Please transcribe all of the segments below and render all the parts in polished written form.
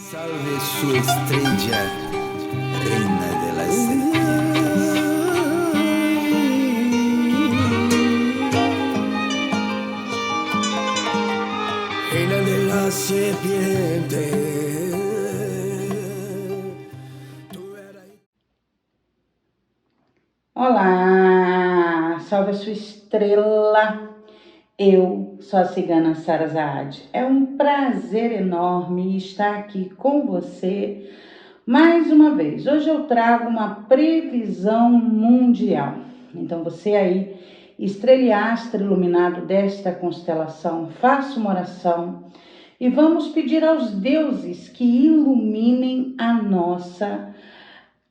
Salve su estrella, reina de las serpientes. Reina de las serpientes. Olá, salve a sua estrela. Eu sou a cigana Sara Saad. É um prazer enorme estar aqui com você mais uma vez. Hoje eu trago uma previsão mundial. Então você aí, estrela e astro iluminado desta constelação, faça uma oração e vamos pedir aos deuses que iluminem a nossa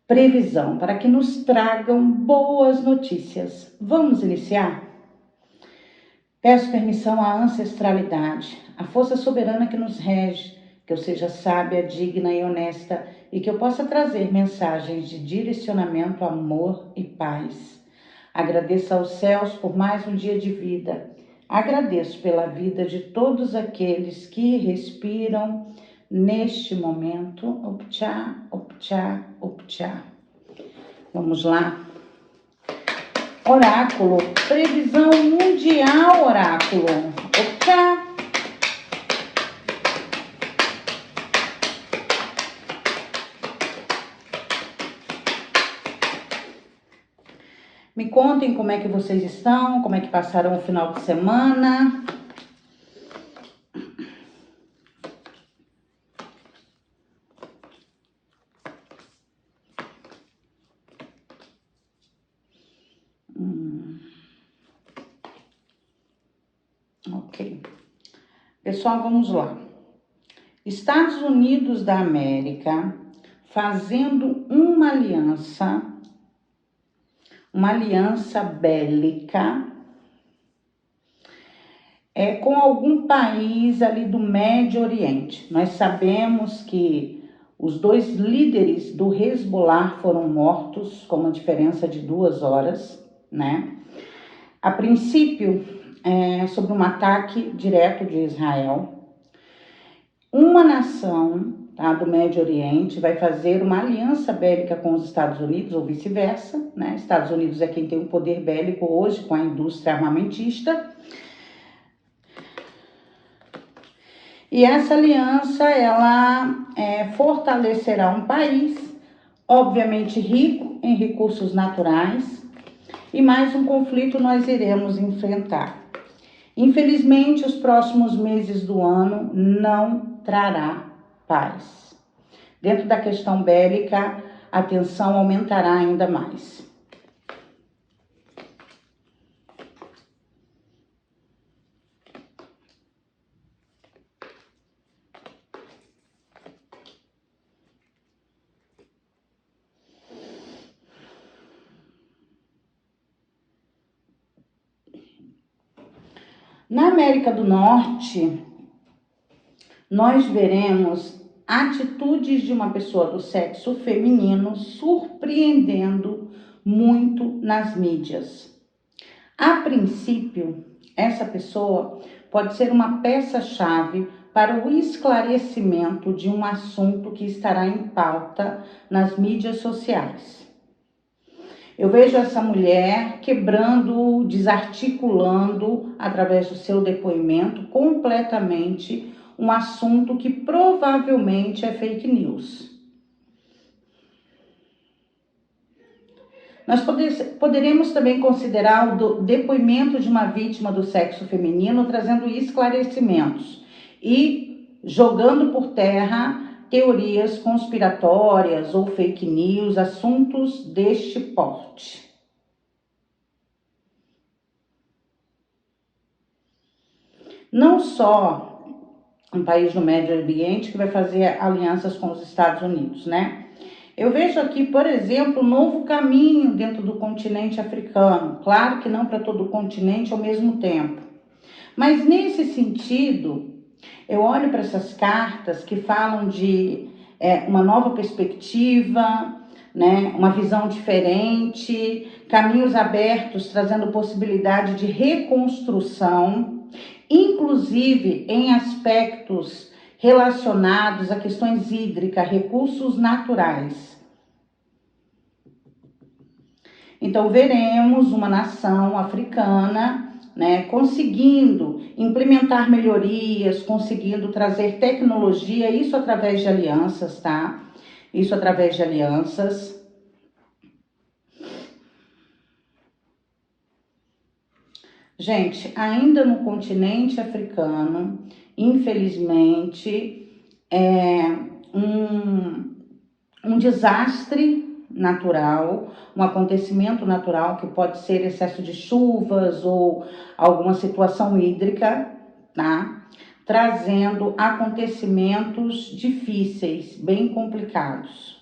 previsão, para que nos tragam boas notícias. Vamos iniciar? Peço permissão à ancestralidade, à força soberana que nos rege, que eu seja sábia, digna e honesta e que eu possa trazer mensagens de direcionamento, amor e paz. Agradeço aos céus por mais um dia de vida. Agradeço pela vida de todos aqueles que respiram neste momento. Opchá, opchá, opchá. Vamos lá. Oráculo, previsão mundial, oráculo. Opchá. Me contem como é que vocês estão, como é que passaram o final de semana. Ok. Pessoal, vamos lá. Estados Unidos da América fazendo uma aliança bélica com algum país ali do Médio Oriente. Nós sabemos que os dois líderes do Hezbollah foram mortos com uma diferença de 2 horas, né? A princípio, sobre um ataque direto de Israel. Uma nação, tá, do Médio Oriente vai fazer uma aliança bélica com os Estados Unidos, ou vice-versa, né? Estados Unidos é quem tem o poder bélico hoje com a indústria armamentista. E essa aliança, ela fortalecerá um país, obviamente rico em recursos naturais, e mais um conflito nós iremos enfrentar. Infelizmente, os próximos meses do ano não trará paz. Dentro da questão bélica, a tensão aumentará ainda mais. Na América do Norte, nós veremos atitudes de uma pessoa do sexo feminino surpreendendo muito nas mídias. A princípio, essa pessoa pode ser uma peça-chave para o esclarecimento de um assunto que estará em pauta nas mídias sociais. Eu vejo essa mulher quebrando, desarticulando, através do seu depoimento, completamente um assunto que provavelmente é fake news. Nós poderemos também considerar o depoimento de uma vítima do sexo feminino trazendo esclarecimentos e jogando por terra teorias conspiratórias ou fake news, assuntos deste porte. Não só um país do Médio Oriente que vai fazer alianças com os Estados Unidos, né? Eu vejo aqui, por exemplo, um novo caminho dentro do continente africano. Claro que não para todo o continente ao mesmo tempo. Mas nesse sentido, eu olho para essas cartas que falam de uma nova perspectiva, né, uma visão diferente, caminhos abertos, trazendo possibilidade de reconstrução, inclusive em aspectos relacionados a questões hídricas, recursos naturais. Então, veremos uma nação africana, né, conseguindo implementar melhorias, conseguindo trazer tecnologia, isso através de alianças, tá? Isso através de alianças. Gente, ainda no continente africano, infelizmente, um desastre natural, um acontecimento natural que pode ser excesso de chuvas ou alguma situação hídrica, tá? Trazendo acontecimentos difíceis, bem complicados.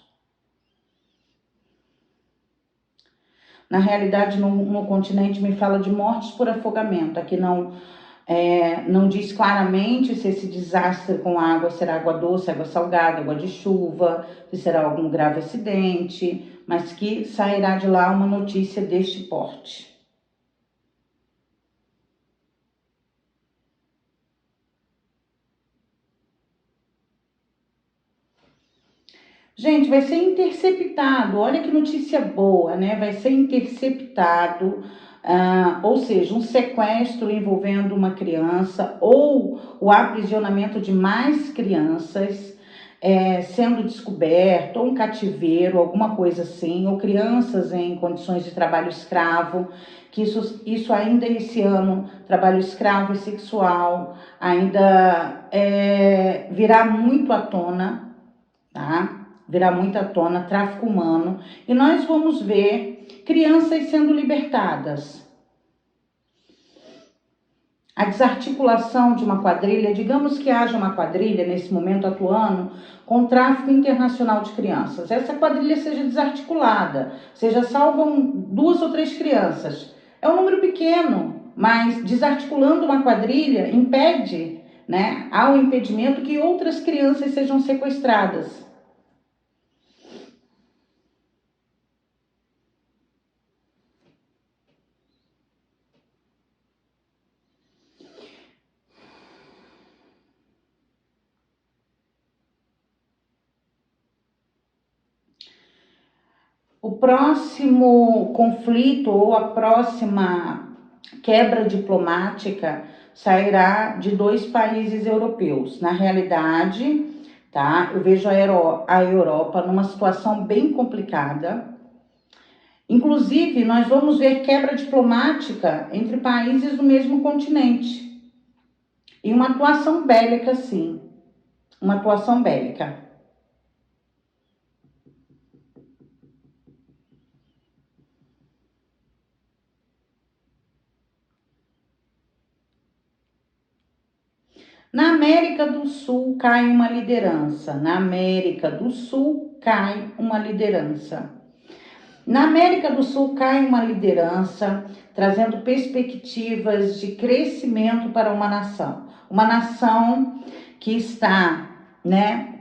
Na realidade, no continente me fala de mortes por afogamento. Aqui não diz claramente se esse desastre com água será água doce, água salgada, água de chuva, se será algum grave acidente, mas que sairá de lá uma notícia deste porte. Gente, vai ser interceptado, olha que notícia boa, né? Vai ser interceptado, ou seja, um sequestro envolvendo uma criança ou o aprisionamento de mais crianças sendo descoberto, ou um cativeiro, alguma coisa assim, ou crianças em condições de trabalho escravo, que isso ainda esse ano, trabalho escravo e sexual, ainda virá muito à tona, tá? Virá muito à tona, tráfico humano, e nós vamos ver crianças sendo libertadas. A desarticulação de uma quadrilha, digamos que haja uma quadrilha nesse momento atuando com tráfico internacional de crianças. Essa quadrilha seja desarticulada, seja salvam 2 ou 3 crianças. É um número pequeno, mas desarticulando uma quadrilha impede, né, há o impedimento que outras crianças sejam sequestradas. O próximo conflito ou a próxima quebra diplomática sairá de 2 países europeus. Na realidade, tá? Eu vejo a Europa numa situação bem complicada. Inclusive, nós vamos ver quebra diplomática entre países do mesmo continente. E uma atuação bélica, sim. Uma atuação bélica. Na América do Sul cai uma liderança. Na América do Sul cai uma liderança. Na América do Sul cai uma liderança, trazendo perspectivas de crescimento para uma nação. Uma nação que está, né,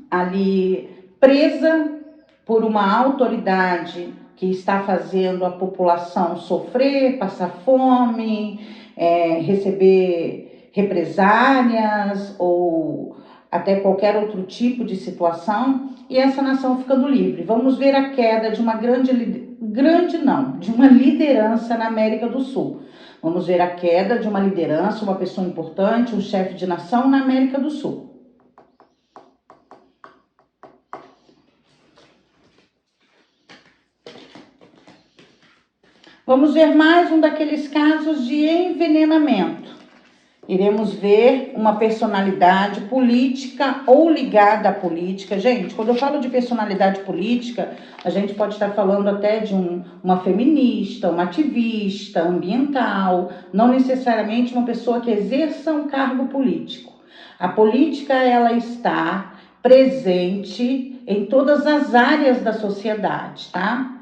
ali presa por uma autoridade que está fazendo a população sofrer, passar fome, receber represálias ou até qualquer outro tipo de situação, e essa nação ficando livre. Vamos ver a queda de uma de uma liderança na América do Sul. Vamos ver a queda de uma liderança, uma pessoa importante, um chefe de nação na América do Sul. Vamos ver mais um daqueles casos de envenenamento. Iremos ver uma personalidade política ou ligada à política. Gente, quando eu falo de personalidade política, a gente pode estar falando até de uma feminista, uma ativista ambiental, não necessariamente uma pessoa que exerça um cargo político. A política, ela está presente em todas as áreas da sociedade, tá?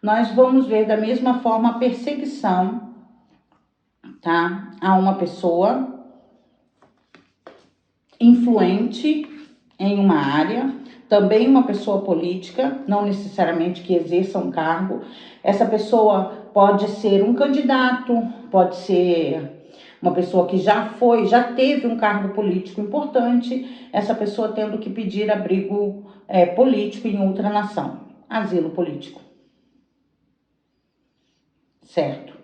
Nós vamos ver da mesma forma a perseguição, tá, a uma pessoa, influente em uma área, também uma pessoa política, não necessariamente que exerça um cargo. Essa pessoa pode ser um candidato, pode ser uma pessoa que já teve um cargo político importante, essa pessoa tendo que pedir abrigo político em outra nação, asilo político. Certo.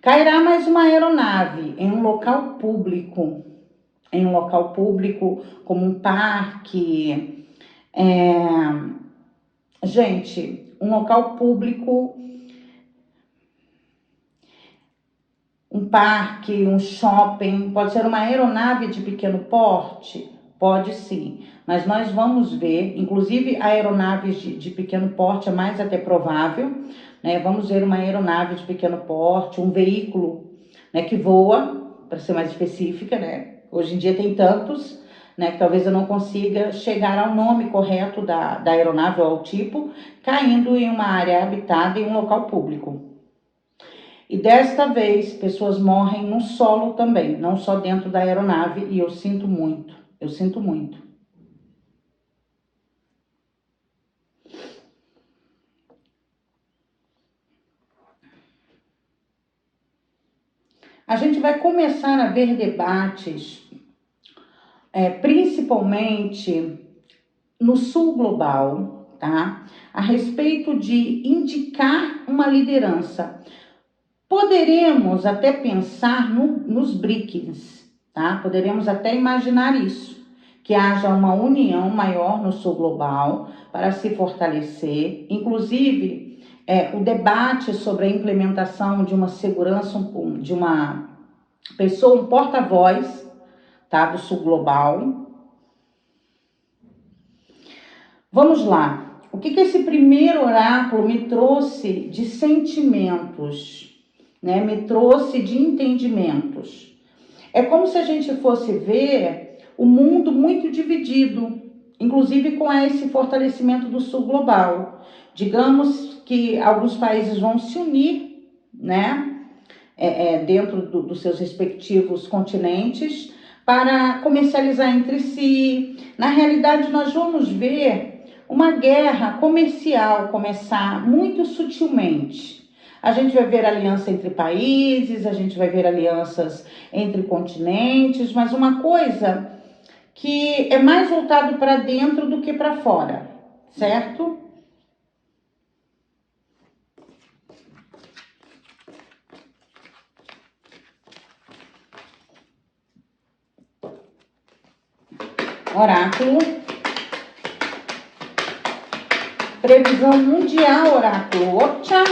Cairá mais uma aeronave em um local público, como um parque. Gente, um local público, um parque, um shopping, pode ser uma aeronave de pequeno porte? Pode sim, mas nós vamos ver, inclusive aeronaves de pequeno porte é mais até provável, né? Vamos ver uma aeronave de pequeno porte, um veículo, né, que voa, para ser mais específica, né? Hoje em dia tem tantos, né, que talvez eu não consiga chegar ao nome correto da aeronave ou ao tipo, caindo em uma área habitada em um local público. E desta vez, pessoas morrem no solo também, não só dentro da aeronave, e eu sinto muito. A gente vai começar a ver debates, principalmente no sul global, tá? A respeito de indicar uma liderança. Poderemos até pensar nos BRICS, tá? Poderemos até imaginar isso, que haja uma união maior no sul global para se fortalecer, inclusive o debate sobre a implementação de uma segurança, de uma pessoa, um porta-voz, tá, do sul global. Vamos lá. O que esse primeiro oráculo me trouxe de sentimentos? Né, me trouxe de entendimentos. É como se a gente fosse ver o mundo muito dividido, inclusive com esse fortalecimento do sul global. Digamos que alguns países vão se unir, né, dentro dos seus respectivos continentes, para comercializar entre si. Na realidade, nós vamos ver uma guerra comercial começar muito sutilmente. A gente vai ver aliança entre países, a gente vai ver alianças entre continentes, mas uma coisa que é mais voltado para dentro do que para fora, certo? Oráculo. Previsão mundial, oráculo. Ocha!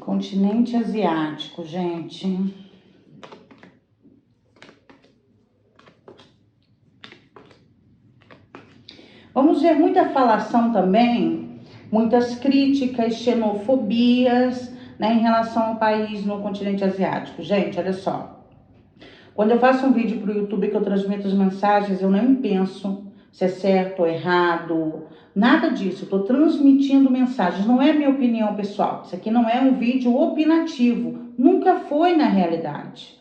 Continente asiático, gente. Vamos ver muita falação também, muitas críticas, xenofobias, né, em relação ao país no continente asiático. Gente, olha só. Quando eu faço um vídeo para o YouTube que eu transmito as mensagens, eu nem penso se é certo ou errado, nada disso. Eu estou transmitindo mensagens, não é minha opinião pessoal. Isso aqui não é um vídeo opinativo, nunca foi na realidade.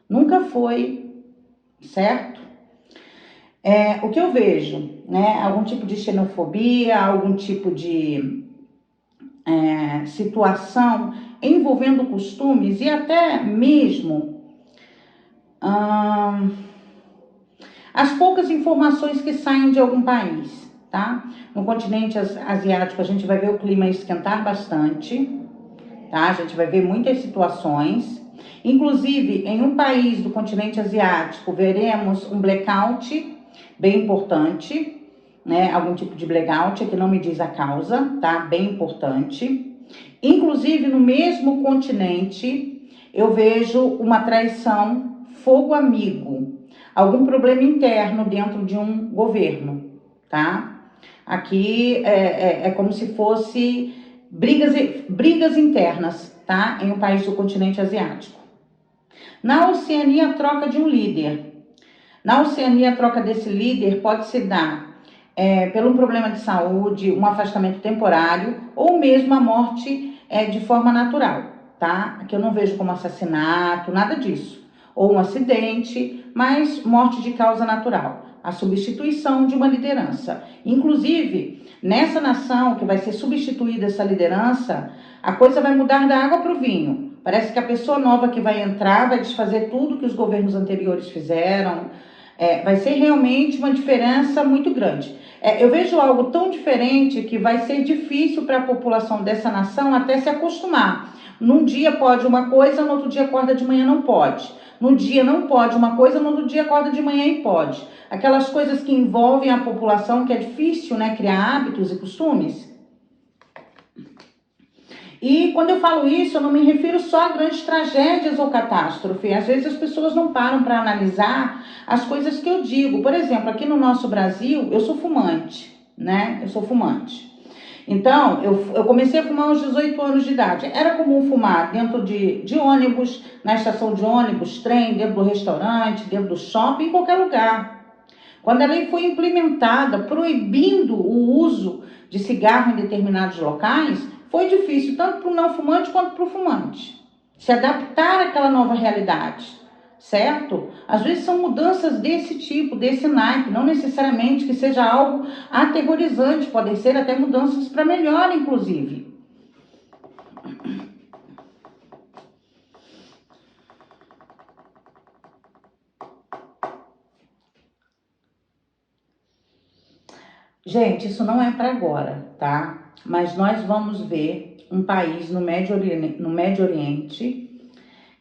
Nunca foi, certo? O que eu vejo, né? Algum tipo de xenofobia, algum tipo de situação envolvendo costumes e até mesmo as poucas informações que saem de algum país, tá? No continente asiático a gente vai ver o clima esquentar bastante, tá? A gente vai ver muitas situações. Inclusive, em um país do continente asiático, veremos um blackout bem importante, né, algum tipo de blackout, aqui não me diz a causa, tá? Bem importante. Inclusive, no mesmo continente, eu vejo uma traição, fogo amigo, algum problema interno dentro de um governo, tá? Aqui é como se fosse brigas internas, tá? Em um país do continente asiático. Na Oceania, a troca de um líder. Na Oceania, a troca desse líder pode se dar pelo um problema de saúde, um afastamento temporário ou mesmo a morte de forma natural, tá? Aqui eu não vejo como assassinato, nada disso. Ou um acidente, mas morte de causa natural. A substituição de uma liderança. Inclusive, nessa nação que vai ser substituída essa liderança, a coisa vai mudar da água para o vinho. Parece que a pessoa nova que vai entrar vai desfazer tudo que os governos anteriores fizeram. Vai ser realmente uma diferença muito grande. Eu vejo algo tão diferente que vai ser difícil para a população dessa nação até se acostumar. Num dia pode uma coisa, no outro dia acorda de manhã não pode. No dia não pode uma coisa, no outro dia acorda de manhã e pode. Aquelas coisas que envolvem a população, que é difícil, né, criar hábitos e costumes. E quando eu falo isso, eu não me refiro só a grandes tragédias ou catástrofes. Às vezes as pessoas não param para analisar as coisas que eu digo. Por exemplo, aqui no nosso Brasil, eu sou fumante, né? Eu sou fumante. Então, eu comecei a fumar aos 18 anos de idade. Era comum fumar dentro de ônibus, na estação de ônibus, trem, dentro do restaurante, dentro do shopping, em qualquer lugar. Quando a lei foi implementada, proibindo o uso de cigarro em determinados locais, foi difícil tanto para o não fumante quanto para o fumante se adaptar àquela nova realidade, certo? Às vezes são mudanças desse tipo, desse naipe, não necessariamente que seja algo aterrorizante, podem ser até mudanças para melhor, inclusive. Gente, isso não é para agora, tá? Mas nós vamos ver um país no Médio Oriente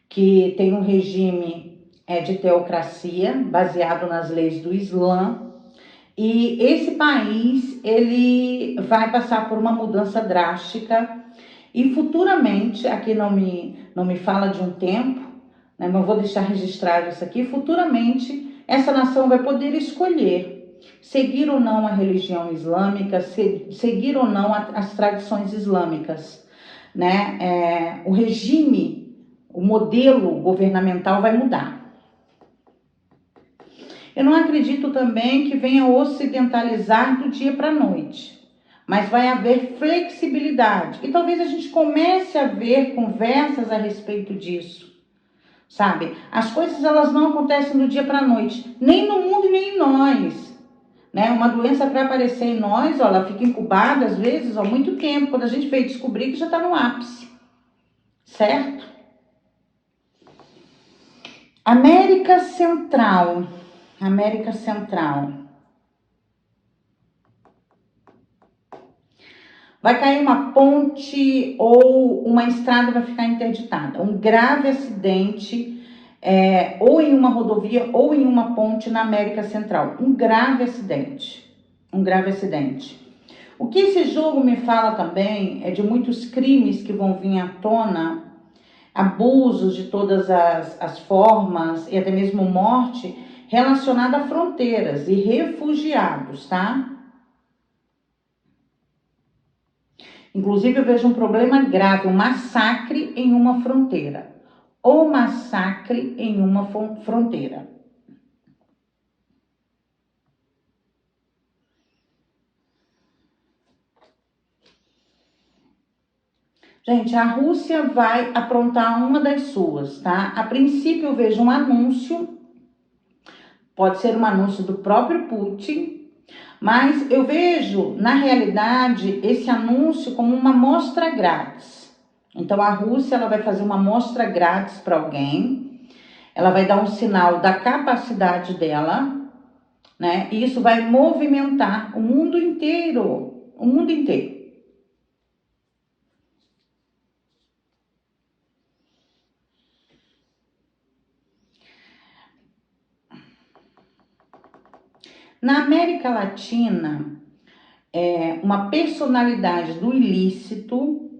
que tem um regime de teocracia baseado nas leis do Islã. E esse país, ele vai passar por uma mudança drástica e futuramente, aqui não me fala de um tempo, né, mas eu vou deixar registrado isso aqui, futuramente essa nação vai poder escolher seguir ou não a religião islâmica, seguir ou não as tradições islâmicas, né? O regime, o modelo governamental vai mudar. Eu não acredito também que venha ocidentalizar do dia para a noite, mas vai haver flexibilidade. E talvez a gente comece a ver conversas a respeito disso, sabe? As coisas elas não acontecem do dia para a noite, nem no mundo e nem em nós. Né? Uma doença para aparecer em nós, ó, ela fica incubada às vezes há muito tempo, quando a gente veio descobrir que já está no ápice, certo? América Central. América Central. Vai cair uma ponte ou uma estrada vai ficar interditada. Um grave acidente, ou em uma rodovia ou em uma ponte na América Central. Um grave acidente. Um grave acidente. O que esse jogo me fala também é de muitos crimes que vão vir à tona, abusos de todas as formas e até mesmo morte relacionada a fronteiras e refugiados, tá? Inclusive eu vejo um problema grave, um massacre em uma fronteira. Ou massacre em uma fronteira. Gente, a Rússia vai aprontar uma das suas, tá? A princípio eu vejo um anúncio, pode ser um anúncio do próprio Putin, mas eu vejo, na realidade, esse anúncio como uma amostra grátis. Então a Rússia ela vai fazer uma amostra grátis para alguém, ela vai dar um sinal da capacidade dela, né? E isso vai movimentar o mundo inteiro, o mundo inteiro. Na América Latina, uma personalidade do ilícito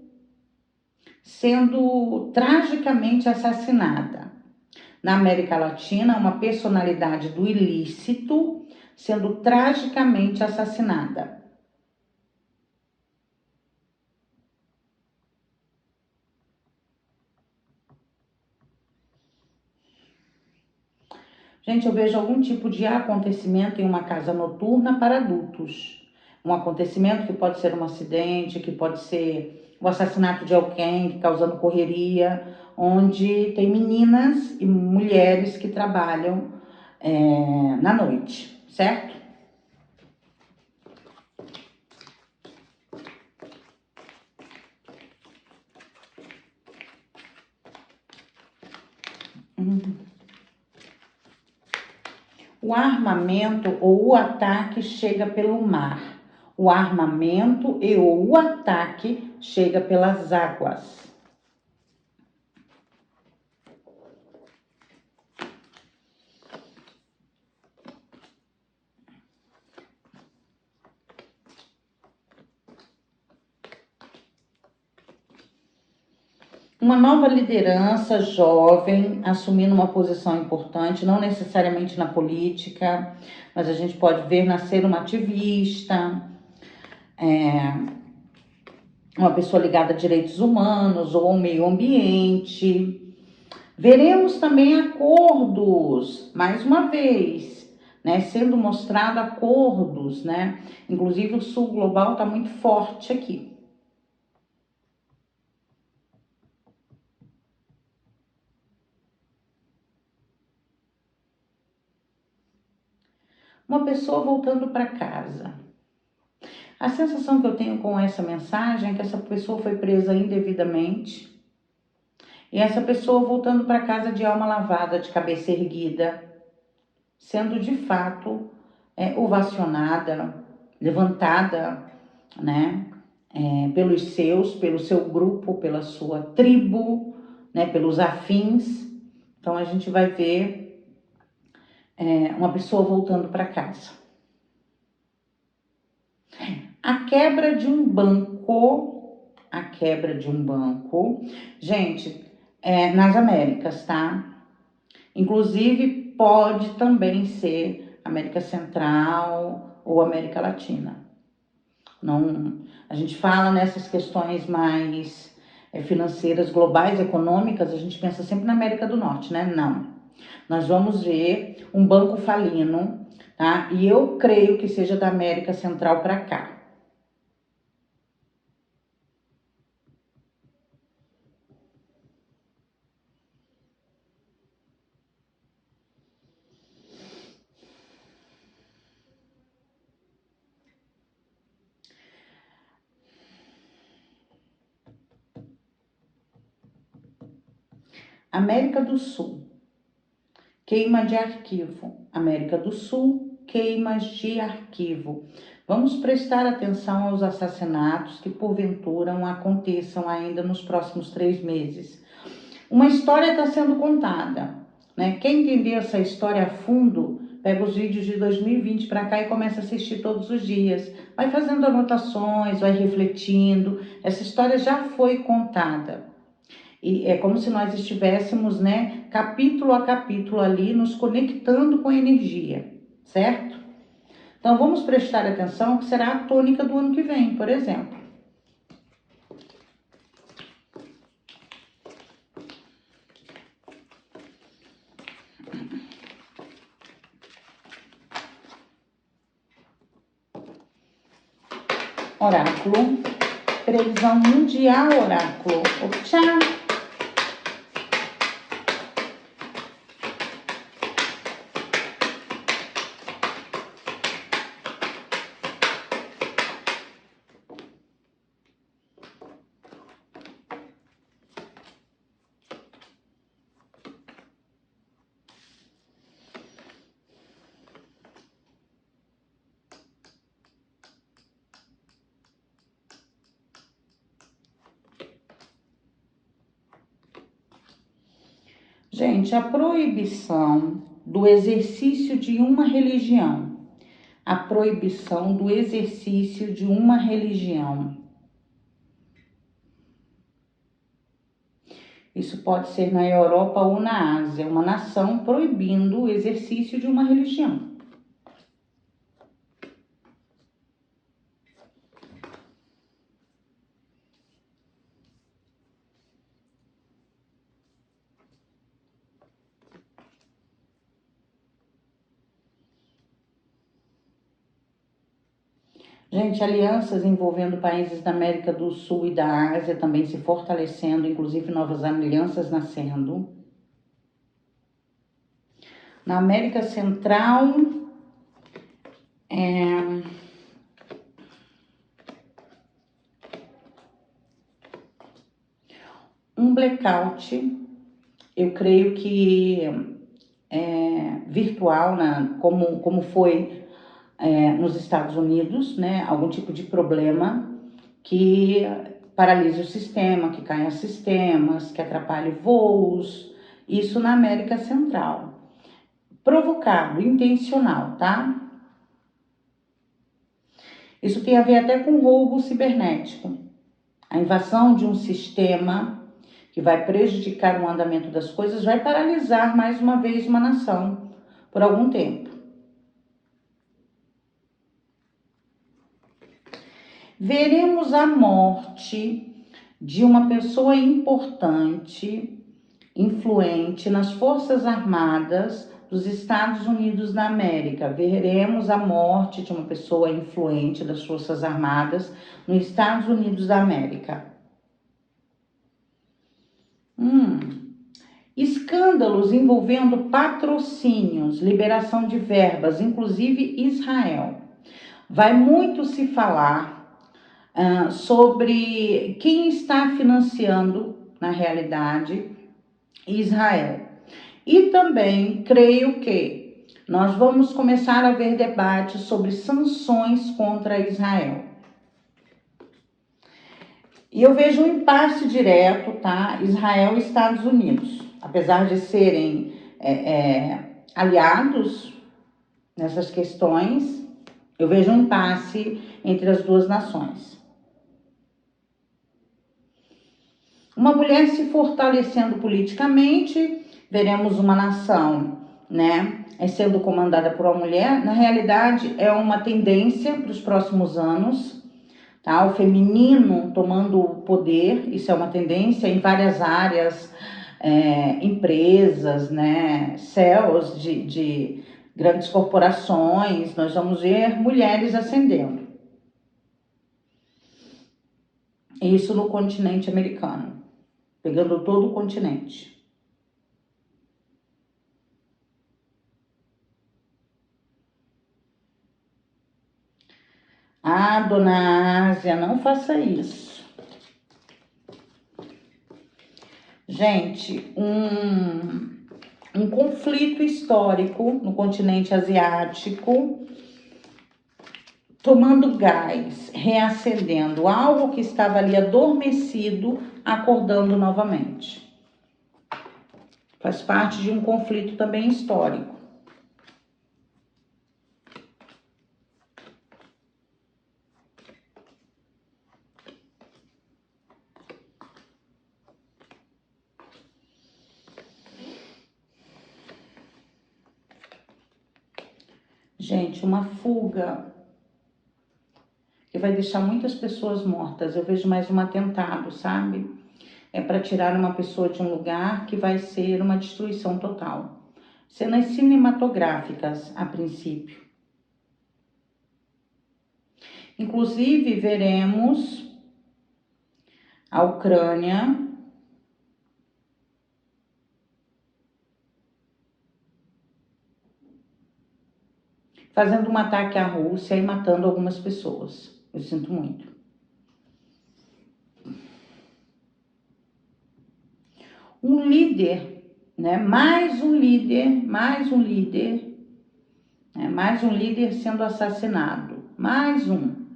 sendo tragicamente assassinada. Na América Latina, uma personalidade do ilícito sendo tragicamente assassinada. Gente, eu vejo algum tipo de acontecimento em uma casa noturna para adultos. Um acontecimento que pode ser um acidente, que pode ser o assassinato de alguém causando correria, onde tem meninas e mulheres que trabalham na noite, certo? O armamento ou o ataque chega pelo mar. O armamento e ou o ataque chega pelas águas. Uma nova liderança jovem assumindo uma posição importante, não necessariamente na política, mas a gente pode ver nascer uma ativista, uma pessoa ligada a direitos humanos ou ao meio ambiente. Veremos também acordos, mais uma vez, né, sendo mostrado acordos, né? Inclusive o sul global está muito forte aqui. Uma pessoa voltando para casa. A sensação que eu tenho com essa mensagem é que essa pessoa foi presa indevidamente e essa pessoa voltando para casa de alma lavada, de cabeça erguida, sendo de fato ovacionada, levantada, né, pelos seus, pelo seu grupo, pela sua tribo, né, pelos afins. Então a gente vai ver uma pessoa voltando para casa. A quebra de um banco, gente, nas Américas, tá? Inclusive pode também ser América Central ou América Latina. Não, a gente fala nessas questões mais financeiras, globais, econômicas, a gente pensa sempre na América do Norte, né? Não. Nós vamos ver um banco falino, tá? E eu creio que seja da América Central para cá. América do Sul, queima de arquivo. América do Sul, queimas de arquivo. Vamos prestar atenção aos assassinatos que porventura aconteçam ainda nos próximos 3 meses. Uma história está sendo contada, né? Quem entender essa história a fundo, pega os vídeos de 2020 para cá e começa a assistir todos os dias. Vai fazendo anotações, vai refletindo. Essa história já foi contada. E é como se nós estivéssemos, né, capítulo a capítulo ali, nos conectando com a energia, certo? Então vamos prestar atenção que será a tônica do ano que vem, por exemplo. Oráculo, previsão mundial, oráculo. Tchau! Gente, a proibição do exercício de uma religião, a proibição do exercício de uma religião. Isso pode ser na Europa ou na Ásia, uma nação proibindo o exercício de uma religião. Gente, alianças envolvendo países da América do Sul e da Ásia também se fortalecendo, inclusive novas alianças nascendo. Na América Central, um blackout, eu creio que virtual, né, como foi nos Estados Unidos, né, algum tipo de problema que paralise o sistema, que caia sistemas, que atrapalhe voos, isso na América Central. Provocado, intencional, tá? Isso tem a ver até com roubo cibernético. A invasão de um sistema que vai prejudicar o andamento das coisas vai paralisar mais uma vez uma nação por algum tempo. Veremos a morte de uma pessoa importante, influente nas Forças Armadas dos Estados Unidos da América. Veremos a morte de uma pessoa influente das Forças Armadas nos Estados Unidos da América. Escândalos envolvendo patrocínios, liberação de verbas, inclusive Israel. Vai muito se falar sobre quem está financiando, na realidade, Israel. E também creio que nós vamos começar a ver debates sobre sanções contra Israel. E eu vejo um impasse direto, tá? Israel e Estados Unidos. Apesar de serem aliados nessas questões, eu vejo um impasse entre as duas nações. Uma mulher se fortalecendo politicamente, veremos uma nação, né, sendo comandada por uma mulher. Na realidade, é uma tendência para os próximos anos, tá? O feminino tomando o poder, isso é uma tendência em várias áreas, empresas, né, CEOs de grandes corporações. Nós vamos ver mulheres ascendendo. Isso no continente americano. Pegando todo o continente. Ah, dona Ásia, não faça isso. Gente, um conflito histórico no continente asiático, tomando gás, reacendendo algo que estava ali adormecido, acordando novamente. Faz parte de um conflito também histórico. Gente, uma fuga que vai deixar muitas pessoas mortas. Eu vejo mais um atentado, sabe? É para tirar uma pessoa de um lugar que vai ser uma destruição total. Cenas cinematográficas, a princípio. Inclusive, veremos a Ucrânia fazendo um ataque à Rússia e matando algumas pessoas. Eu sinto muito. Um líder, né? Mais um líder sendo assassinado. Mais um.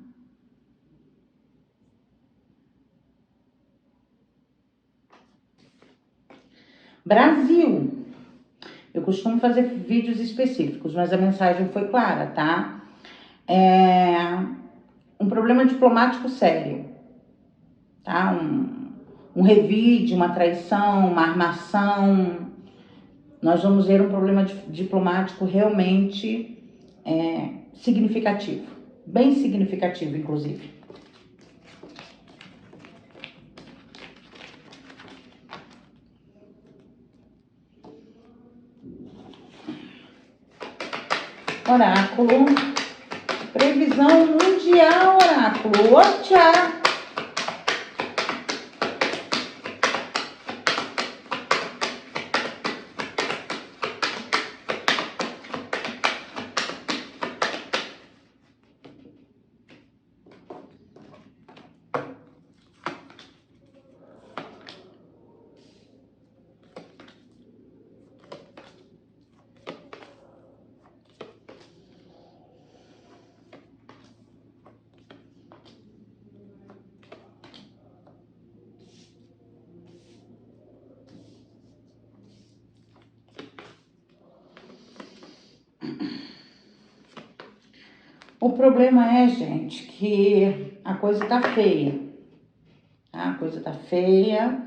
Brasil. Eu costumo fazer vídeos específicos, mas a mensagem foi clara, tá? Um problema diplomático sério, tá? Um revide, uma traição, uma armação. Nós vamos ver um problema diplomático realmente significativo, bem significativo, inclusive. Oráculo, previsão mundial, oráculo, Otchá. O problema é, gente, que a coisa tá feia, tá? A coisa tá feia.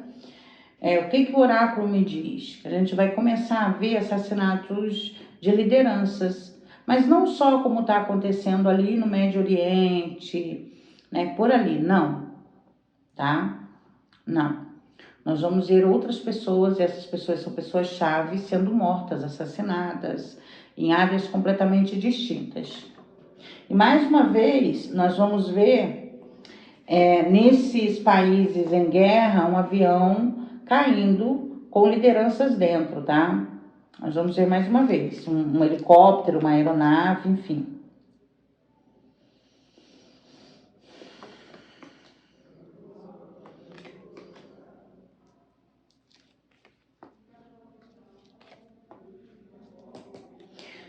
O que o oráculo me diz? Que a gente vai começar a ver assassinatos de lideranças, mas não só como está acontecendo ali no Médio Oriente, né? Por ali, não, tá? Não. Nós vamos ver outras pessoas, e essas pessoas são pessoas-chave sendo mortas, assassinadas, em áreas completamente distintas. E mais uma vez, nós vamos ver nesses países em guerra um avião caindo com lideranças dentro, tá? Nós vamos ver mais uma vez um helicóptero, uma aeronave, enfim.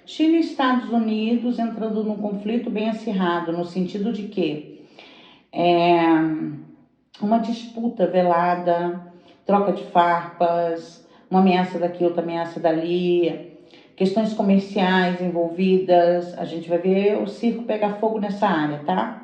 China e Estados Unidos entrando num conflito bem acirrado, no sentido de que uma disputa velada, troca de farpas, uma ameaça daqui, outra ameaça dali, questões comerciais envolvidas. A gente vai ver o circo pegar fogo nessa área, tá?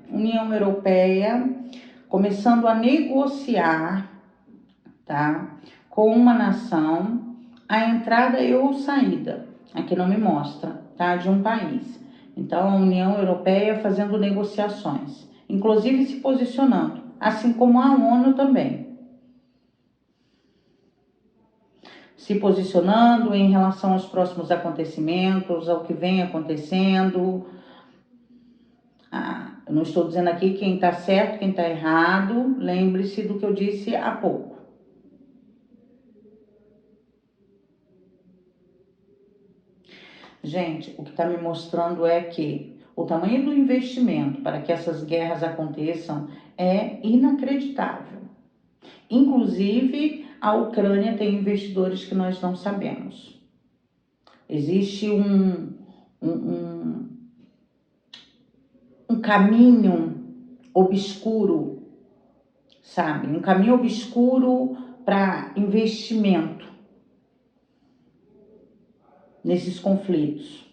União Europeia começando a negociar, tá, com uma nação a entrada ou saída, aqui não me mostra, tá, de um país. Então a União Europeia fazendo negociações, inclusive se posicionando, assim como a ONU também. Se posicionando em relação aos próximos acontecimentos, ao que vem acontecendo. Eu não estou dizendo aqui quem está certo, quem está errado. Lembre-se do que eu disse há pouco. Gente, o que está me mostrando é que o tamanho do investimento para que essas guerras aconteçam é inacreditável. Inclusive, a Ucrânia tem investidores que nós não sabemos. Existe um caminho obscuro, sabe? Um caminho obscuro para investimento nesses conflitos.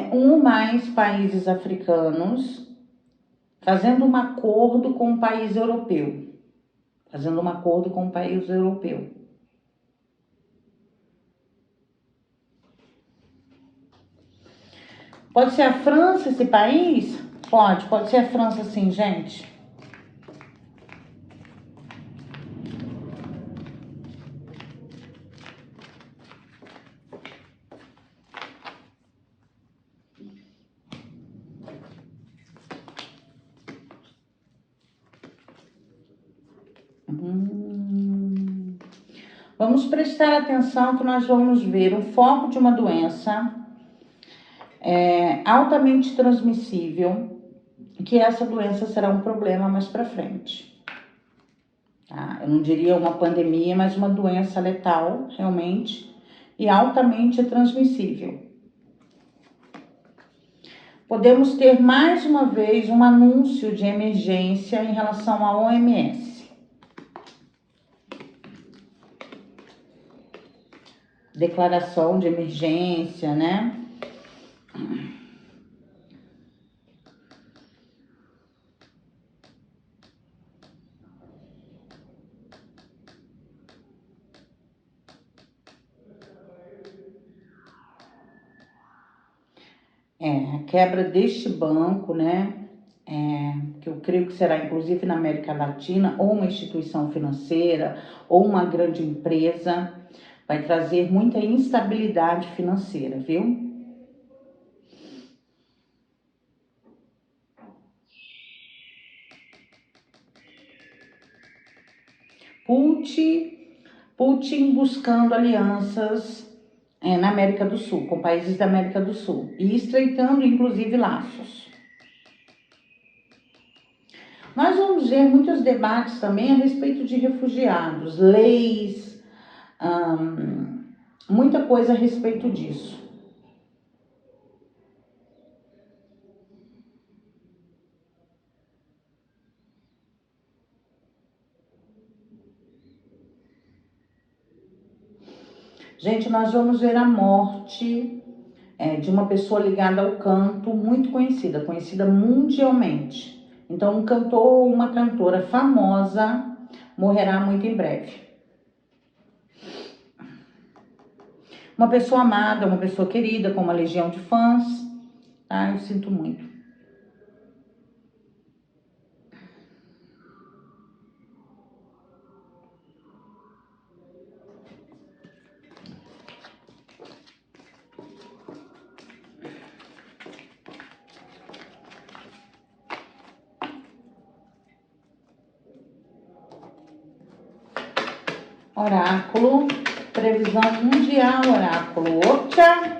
Um ou mais países africanos fazendo um acordo com um país europeu. Fazendo um acordo com um país europeu. Pode ser a França esse país? Pode ser a França sim, gente. Vamos prestar atenção que nós vamos ver o foco de uma doença altamente transmissível, que essa doença será um problema mais para frente. Tá? Eu não diria uma pandemia, mas uma doença letal, realmente, e altamente transmissível. Podemos ter mais uma vez um anúncio de emergência em relação à OMS. Declaração de emergência, né? A quebra deste banco, né? Que eu creio que será inclusive na América Latina, ou uma instituição financeira, ou uma grande empresa, vai trazer muita instabilidade financeira, viu? Putin buscando alianças na América do Sul, com países da América do Sul, e estreitando inclusive laços. Nós vamos ver muitos debates também a respeito de refugiados, leis, muita coisa a respeito disso. Gente, nós vamos ver a morte de uma pessoa ligada ao canto, muito conhecida mundialmente. Então, um cantor ou uma cantora famosa morrerá muito em breve. Uma pessoa amada, uma pessoa querida, com uma legião de fãs, tá? Eu sinto muito. Oráculo, previsão mundial, oráculo Ocha.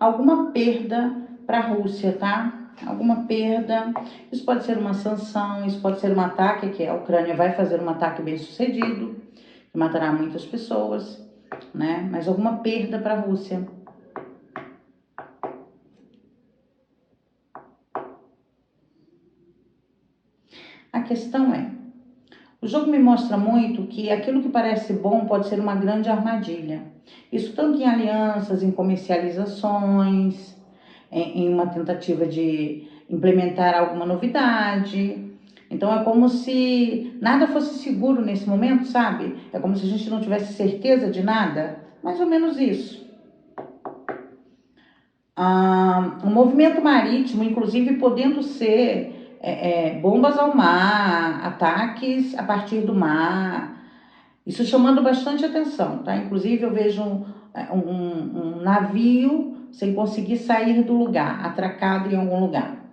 Alguma perda para a Rússia, tá? Alguma perda. Isso pode ser uma sanção, isso pode ser um ataque, que a Ucrânia vai fazer um ataque bem sucedido, que matará muitas pessoas, né? Mas alguma perda para a Rússia. A questão é, o jogo me mostra muito que aquilo que parece bom pode ser uma grande armadilha. Isso tanto em alianças, em comercializações, em uma tentativa de implementar alguma novidade. Então é como se nada fosse seguro nesse momento, sabe? É como se a gente não tivesse certeza de nada. Mais ou menos isso. O movimento marítimo, inclusive, podendo ser bombas ao mar, ataques a partir do mar, isso chamando bastante atenção, tá? Inclusive eu vejo um navio sem conseguir sair do lugar, atracado em algum lugar.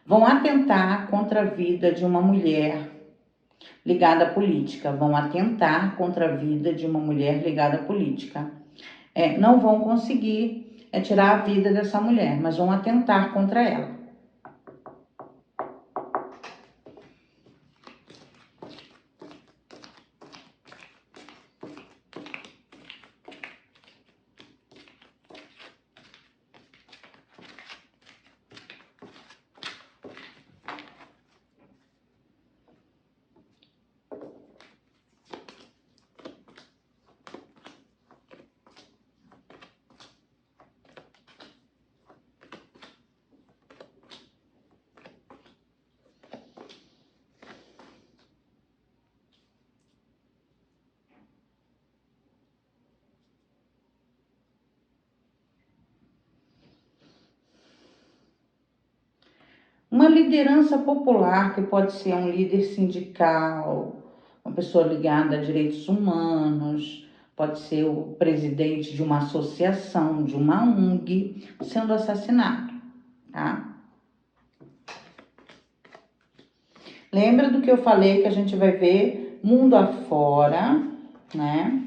Vão atentar contra a vida de uma mulher ligada à política, vão atentar contra a vida de uma mulher ligada à política. Não vão conseguir tirar a vida dessa mulher, mas vão atentar contra ela. uma liderança popular, que pode ser um líder sindical, uma pessoa ligada a direitos humanos, pode ser o presidente de uma associação, de uma ONG, sendo assassinado, tá? Lembra do que eu falei, que a gente vai ver mundo afora, né?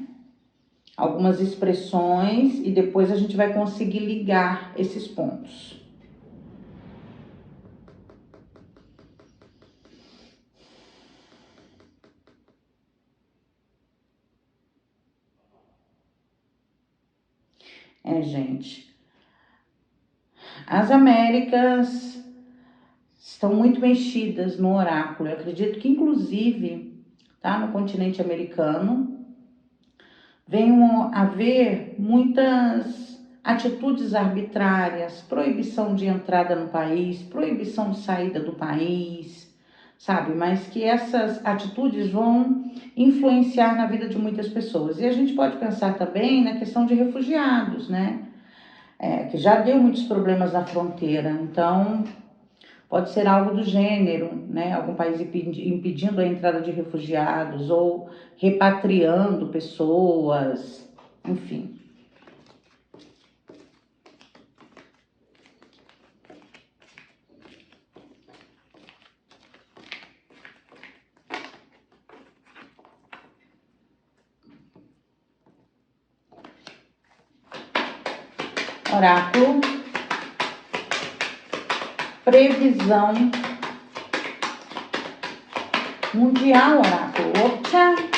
Algumas expressões e depois a gente vai conseguir ligar esses pontos. Gente, as Américas estão muito mexidas no oráculo. Eu acredito que, inclusive, tá, no continente americano, venham a haver muitas atitudes arbitrárias, proibição de entrada no país, proibição de saída do país, sabe? Mas que essas atitudes vão influenciar na vida de muitas pessoas. E a gente pode pensar também na questão de refugiados, né? Que já deu muitos problemas na fronteira, então pode ser algo do gênero, né? Algum país impedindo a entrada de refugiados ou repatriando pessoas, enfim. Oráculo, previsão mundial, oráculo. Opa!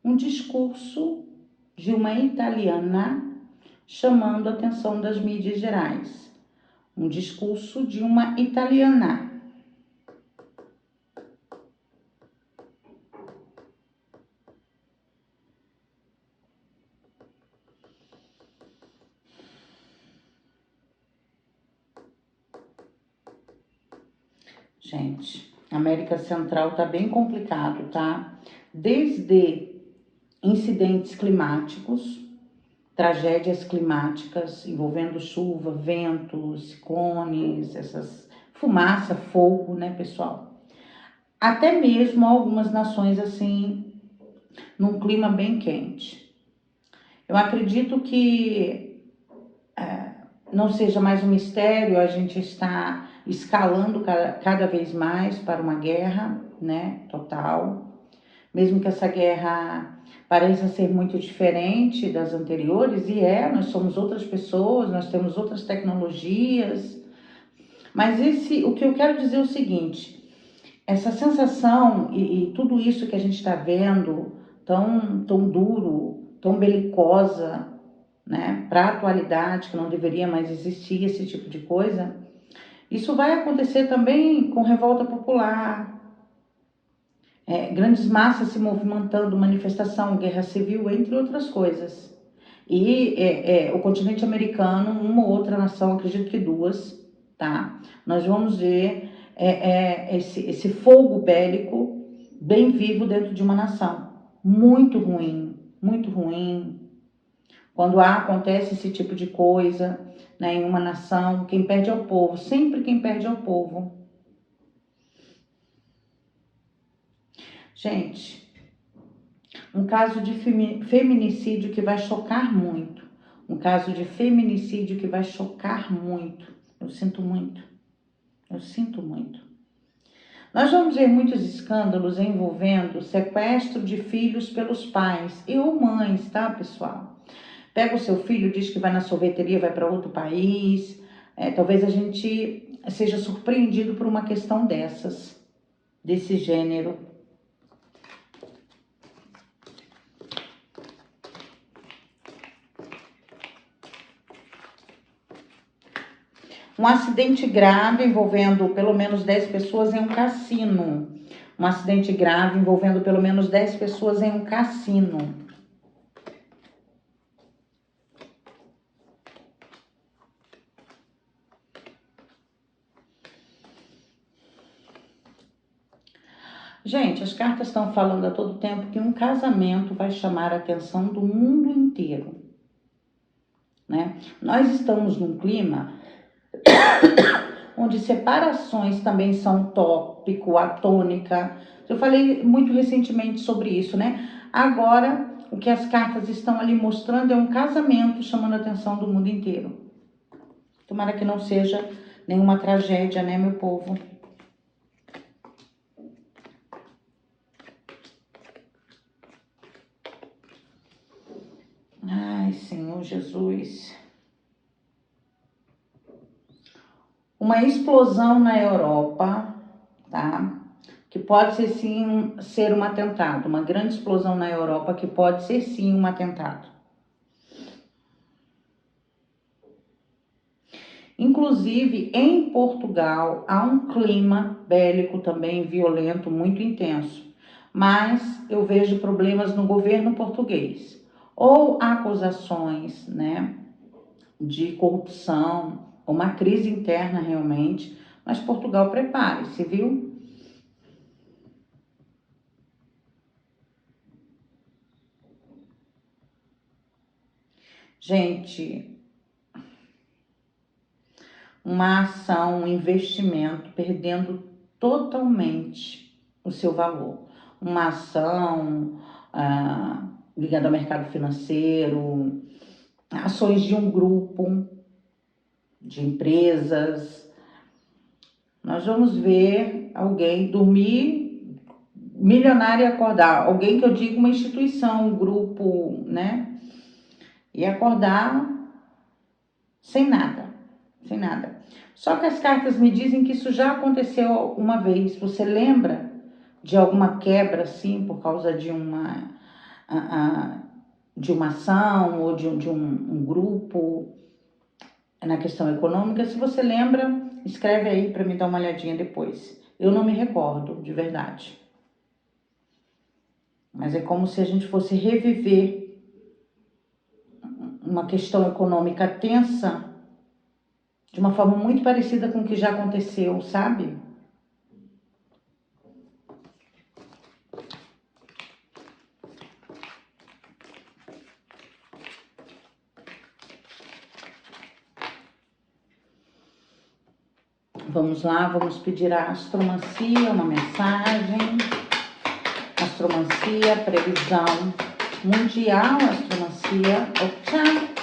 Um discurso de uma italiana chamando a atenção das mídias gerais. Um discurso de uma italiana. Gente, América Central tá bem complicado, tá? Desde incidentes climáticos, tragédias climáticas envolvendo chuva, ventos, ciclones, essas fumaça, fogo, né, pessoal? Até mesmo algumas nações assim, num clima bem quente. Eu acredito que não seja mais um mistério, a gente está escalando cada vez mais para uma guerra, né, total. Mesmo que essa guerra pareça ser muito diferente das anteriores, e nós somos outras pessoas, nós temos outras tecnologias, mas o que eu quero dizer é o seguinte, essa sensação e tudo isso que a gente está vendo, tão duro, tão belicosa, né, para a atualidade, que não deveria mais existir esse tipo de coisa, isso vai acontecer também com revolta popular, grandes massas se movimentando, manifestação, guerra civil, entre outras coisas. E o continente americano, uma ou outra nação, acredito que duas, tá? Nós vamos ver esse fogo bélico bem vivo dentro de uma nação. Muito ruim, muito ruim. Quando acontece esse tipo de coisa, né, em uma nação, quem perde é o povo, sempre quem perde é o povo. Gente, um caso de feminicídio que vai chocar muito. Um caso de feminicídio que vai chocar muito. Eu sinto muito. Eu sinto muito. Nós vamos ver muitos escândalos envolvendo sequestro de filhos pelos pais e ou mães, tá, pessoal? Pega o seu filho, diz que vai na sorveteria, vai para outro país. Talvez a gente seja surpreendido por uma questão desse gênero. Um acidente grave envolvendo pelo menos 10 pessoas em um cassino. Um acidente grave envolvendo pelo menos 10 pessoas em um cassino. Gente, as cartas estão falando a todo tempo que um casamento vai chamar a atenção do mundo inteiro, né? Nós estamos num clima onde separações também são tópico, a tônica. Eu falei muito recentemente sobre isso, né? Agora, o que as cartas estão ali mostrando é um casamento chamando a atenção do mundo inteiro. Tomara que não seja nenhuma tragédia, né, meu povo? Ai, Senhor Jesus. Uma explosão na Europa, tá? Que pode ser sim ser um atentado. Uma grande explosão na Europa que pode ser sim um atentado. Inclusive, em Portugal, há um clima bélico também violento, muito intenso. Mas eu vejo problemas no governo português. Ou acusações, né, de corrupção, uma crise interna realmente. Mas Portugal, prepare-se, viu? Gente, uma ação, um investimento perdendo totalmente o seu valor. Uma ação ligada ao mercado financeiro, ações de um grupo, de empresas. Nós vamos ver alguém dormir milionário e acordar. Alguém que eu digo uma instituição, um grupo, né? E acordar sem nada. Sem nada. Só que as cartas me dizem que isso já aconteceu uma vez. Você lembra de alguma quebra, assim, por causa de uma ação ou de um grupo na questão econômica? Se você lembra, escreve aí para me dar uma olhadinha depois. Eu não me recordo, de verdade. Mas é como se a gente fosse reviver uma questão econômica tensa de uma forma muito parecida com o que já aconteceu, sabe? Vamos lá, vamos pedir a astromancia, uma mensagem. Astromancia, previsão mundial, astromancia. Tchau.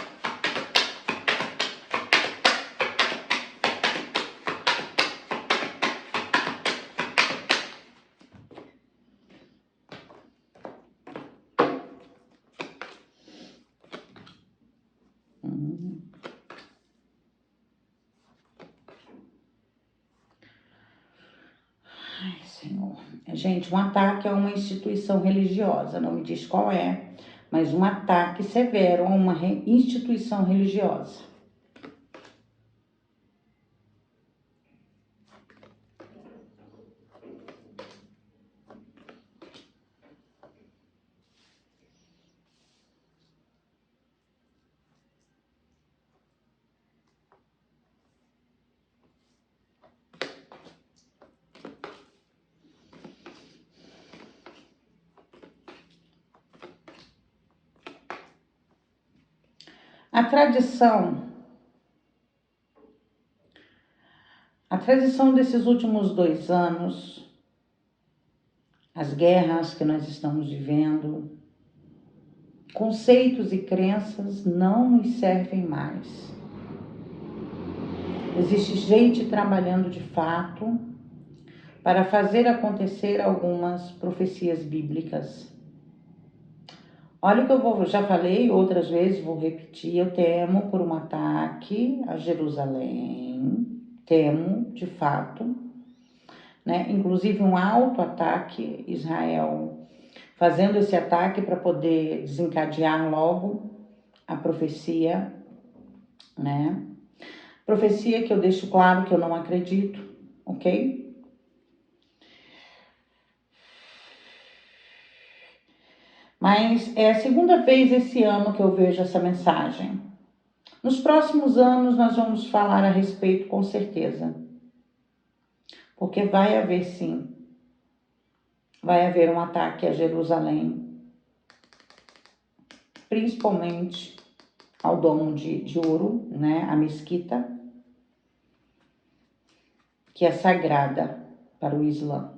Ai, Senhor. Gente, um ataque a uma instituição religiosa, não me diz qual é, mas um ataque severo a uma instituição religiosa. A tradição desses últimos 2 anos, as guerras que nós estamos vivendo, conceitos e crenças não nos servem mais. Existe gente trabalhando de fato para fazer acontecer algumas profecias bíblicas. Olha o que já falei outras vezes, vou repetir, eu temo por um ataque a Jerusalém, temo de fato, né? Inclusive um auto-ataque, Israel fazendo esse ataque para poder desencadear logo a profecia, né? Profecia que eu deixo claro que eu não acredito, ok? Mas é a segunda vez esse ano que eu vejo essa mensagem. Nos próximos anos nós vamos falar a respeito com certeza. Porque vai haver sim, vai haver um ataque a Jerusalém. Principalmente ao domo de ouro, né? A mesquita, que é sagrada para o Islã.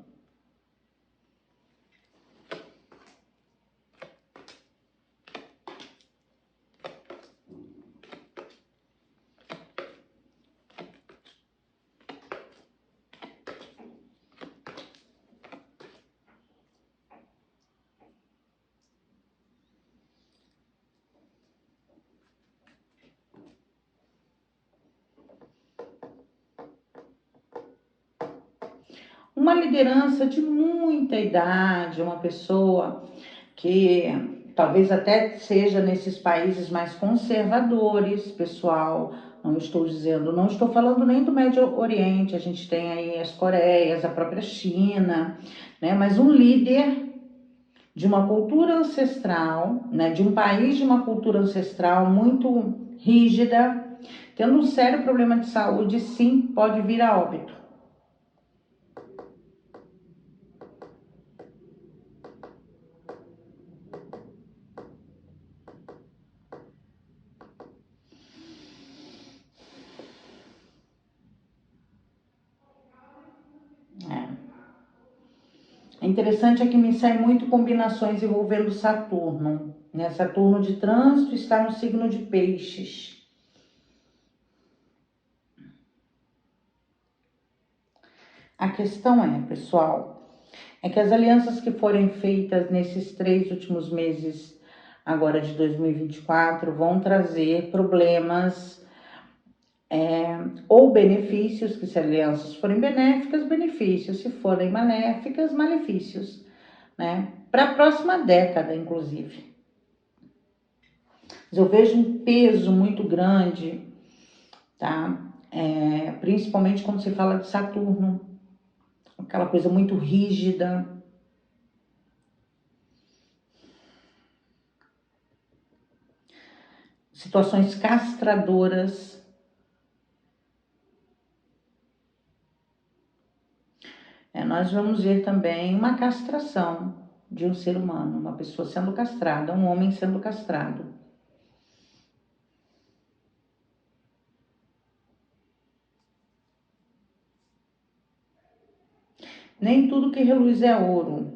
Uma liderança de muita idade, uma pessoa que talvez até seja nesses países mais conservadores, pessoal, não estou dizendo, não estou falando nem do Médio Oriente, a gente tem aí as Coreias, a própria China, né? Mas um líder de uma cultura ancestral, né? De um país de uma cultura ancestral muito rígida, tendo um sério problema de saúde, sim, pode vir a óbito. É interessante é que me saem muito combinações envolvendo Saturno, né? Saturno de trânsito está no signo de Peixes. A questão é, pessoal, é que as alianças que forem feitas nesses 3 últimos meses agora de 2024 vão trazer problemas ou benefícios, que se alianças forem benéficas, benefícios, se forem maléficas, malefícios, né? Para a próxima década, inclusive. Mas eu vejo um peso muito grande, tá? Principalmente quando se fala de Saturno, aquela coisa muito rígida. Situações castradoras. Nós vamos ver também uma castração de um ser humano, uma pessoa sendo castrada, um homem sendo castrado. Nem tudo que reluz é ouro.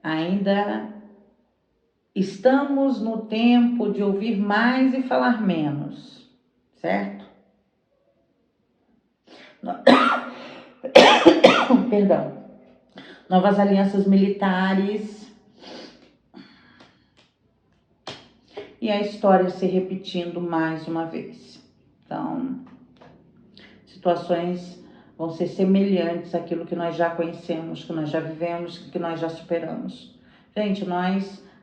Ainda estamos no tempo de ouvir mais e falar menos, certo? Perdão. Novas alianças militares. E a história se repetindo mais uma vez. Então, situações vão ser semelhantes àquilo que nós já conhecemos, que nós já vivemos, que nós já superamos. Gente,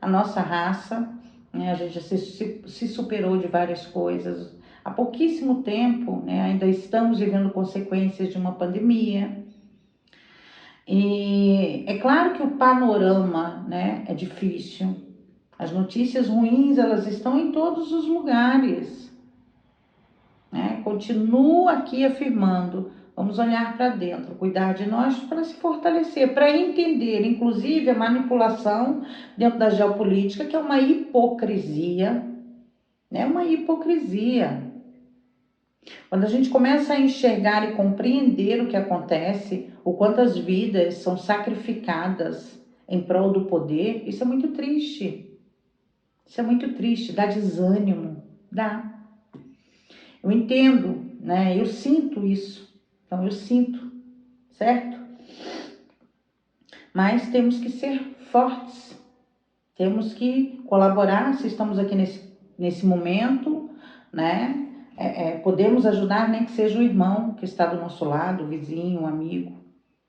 a nossa raça, né, a gente já se superou de várias coisas. Há pouquíssimo tempo, né, ainda estamos vivendo consequências de uma pandemia. E é claro que o panorama, né, é difícil. As notícias ruins, elas estão em todos os lugares. Né? Continuo aqui afirmando, vamos olhar para dentro, cuidar de nós para se fortalecer, para entender, inclusive, a manipulação dentro da geopolítica, que é uma hipocrisia, né? Uma hipocrisia. Quando a gente começa a enxergar e compreender o que acontece, o quanto as vidas são sacrificadas em prol do poder, isso é muito triste. Isso é muito triste, dá desânimo, dá. Eu entendo, né? Eu sinto isso. Então eu sinto, certo? Mas temos que ser fortes. Temos que colaborar, se estamos aqui nesse momento, né? Podemos ajudar, nem que seja o irmão que está do nosso lado, o vizinho, o amigo.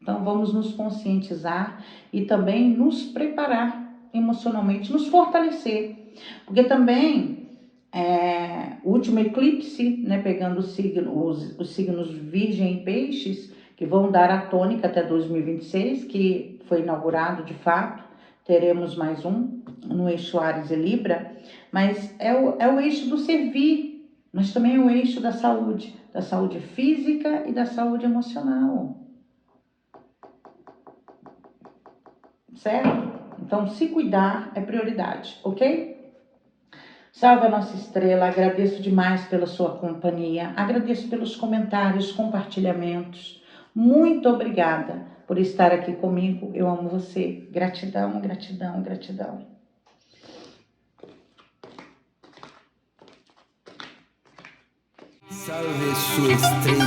Então vamos nos conscientizar e também nos preparar emocionalmente, nos fortalecer. Porque também o último eclipse, né, pegando os signos Virgem e Peixes, que vão dar a tônica até 2026, que foi inaugurado de fato, teremos mais um no eixo Áries e Libra, mas é o eixo do servir, mas também é o eixo da saúde física e da saúde emocional. Certo? Então, se cuidar é prioridade, ok? Salve a nossa estrela, agradeço demais pela sua companhia, agradeço pelos comentários, compartilhamentos. Muito obrigada por estar aqui comigo, eu amo você. Gratidão, gratidão, gratidão. Salve sua estrella,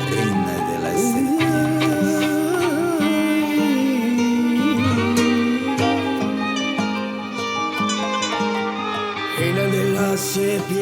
reina de las serpientes. Reina de las serpientes.